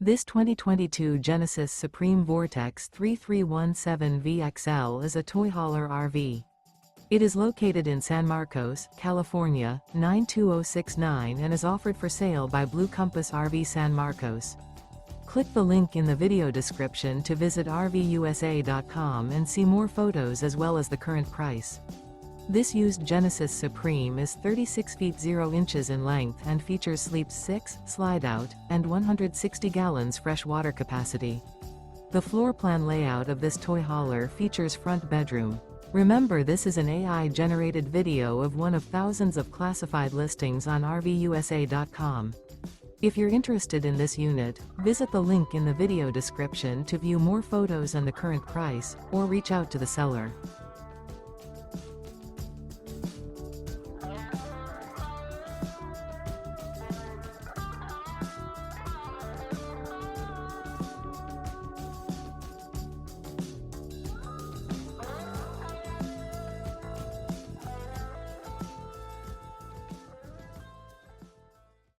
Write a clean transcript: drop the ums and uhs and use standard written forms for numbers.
This 2022 Genesis Supreme Vortex 3317VXL is a toy hauler RV. It is located in San Marcos, California, 92069 and is offered for sale by Blue Compass RV San Marcos. Click the link in the video description to visit RVUSA.com and see more photos as well as the current price. This used Genesis Supreme is 36 feet 0 inches in length and features sleeps 6, slide-out, and 160 gallons fresh water capacity. The floor plan layout of this toy hauler features front bedroom. Remember, this is an AI-generated video of one of thousands of classified listings on RVUSA.com. If you're interested in this unit, visit the link in the video description to view more photos and the current price, or reach out to the seller.